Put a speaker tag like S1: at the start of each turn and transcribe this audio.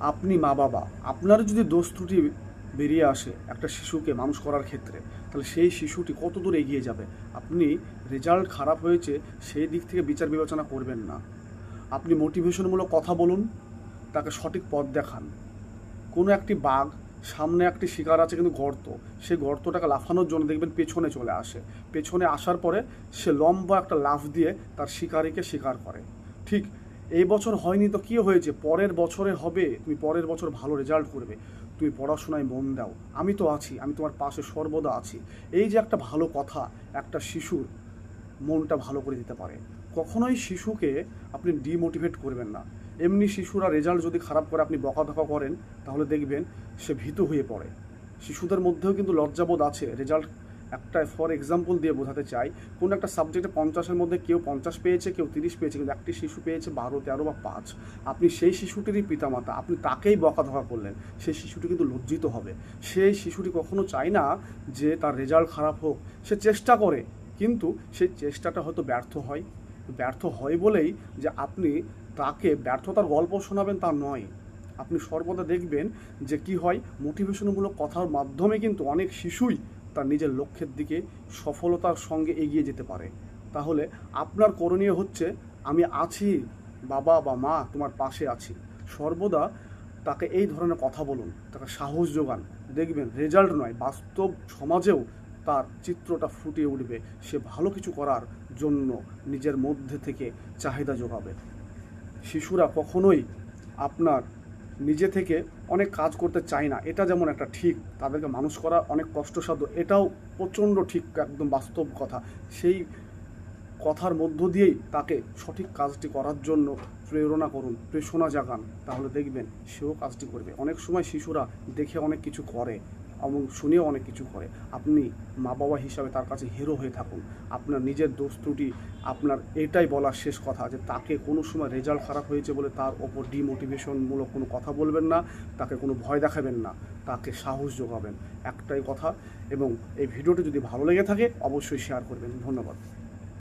S1: আপনি মা বাবা, আপনার যদি দোষ ত্রুটি বেরিয়ে আসে একটা শিশুকে মানুষ করার ক্ষেত্রে, তাহলে সেই শিশুটি কত দূর এগিয়ে যাবে। আপনি রেজাল্ট খারাপ হয়েছে সেই দিক থেকে বিচার বিবেচনা করবেন না। আপনি মোটিভেশনমূলক কথা বলুন, তাকে সঠিক পথ দেখান। কোনো একটি বাঘ, সামনে একটি শিকার আছে কিন্তু গর্ত, সেই গর্তটাকে লাফানোর জন্য দেখবেন পেছনে চলে আসে। পেছনে আসার পরে সে লম্বা একটা লাফ দিয়ে তার শিকারীকে শিকার করে। ঠিক এই বছর হয়নি তো কী হয়েছে, পরের বছরে হবে। তুমি পরের বছর ভালো রেজাল্ট করবে, তুমি পড়াশোনায় মন দাও, আমি তো আছি, আমি তোমার পাশে সর্বদা আছি। এই যে একটা ভালো কথা একটা শিশুর মনটা ভালো করে দিতে পারে। কখনোই শিশুকে আপনি ডিমোটিভেট করবেন না। এমনি শিশুরা রেজাল্ট যদি খারাপ করে আপনি বকাধকা করেন, তাহলে দেখবেন সে ভীতু হয়ে পড়ে। শিশুদের মধ্যেও কিন্তু লজ্জাবোধ আছে। রেজাল্ট একটা ফর এক্সাম্পল দিয়ে বোঝাতে চাই, কোনো একটা সাবজেক্টে 50-এর মধ্যে কেউ 50 পেয়েছে, কেউ 30 পেয়েছে, কিন্তু একটি শিশু পেয়েছে 12, 13 বা 5। আপনি সেই শিশুটিরই পিতামাতা, আপনি তাকেই বকাধকা করলেন, সেই শিশুটি কিন্তু লজ্জিত হবে। সেই শিশুটি কখনো চায় না যে তার রেজাল্ট খারাপ হোক, সে চেষ্টা করে, কিন্তু সেই চেষ্টাটা হয়তো ব্যর্থ হয় বলেই যে আপনি তাকে ব্যর্থতার গল্প শোনাবেন তা নয়। আপনি সর্বদা দেখবেন যে কি হয়, মোটিভেশনমূলক কথার মাধ্যমে কিন্তু অনেক শিশুই তার নিজের লক্ষ্যের দিকে সফলতার সঙ্গে এগিয়ে যেতে পারে। তাহলে আপনার করণীয় হচ্ছে, আমি আছি বাবা বা মা, তোমার পাশে আছি। সর্বদা তাকে এই ধরনের কথা বলুন, তাকে সাহস যোগান। দেখবেন রেজাল্ট নয়, বাস্তব সমাজেও তার চিত্রটা ফুটিয়ে উঠবে। সে ভালো কিছু করার জন্য নিজের মধ্যে থেকে চাহিদা যোগাবে। শিশুরা কখনোই আপনার নিজে থেকে অনেক কাজ করতে চায় না, এটা যেমন একটা ঠিক। তাদেরকে মানুষ করা অনেক কষ্টসাধ্য, এটাও প্রচণ্ড ঠিক, একদম বাস্তব কথা। সেই কথার মধ্য দিয়েই তাকে সঠিক কাজটি করার জন্য প্রেরণা করুন, প্রেরণা জাগান, তাহলে দেখবেন সেও কাজটি করবে। অনেক সময় শিশুরা দেখে অনেক কিছু করে এবং শুনেও অনেক কিছু করে। আপনি মা বাবা হিসাবে তার কাছে হিরো হয়ে থাকুন। আপনার নিজের দোষ ত্রুটি, আপনার এটাই বলার শেষ কথা যে তাকে কোনো সময় রেজাল্ট খারাপ হয়েছে বলে তার ওপর ডিমোটিভেশনমূলক কোনো কথা বলবেন না, তাকে কোনো ভয় দেখাবেন না, তাকে সাহস যোগাবেন, একটাই কথা। এবং এই ভিডিওটি যদি ভালো লেগে থাকে অবশ্যই শেয়ার করবেন। ধন্যবাদ।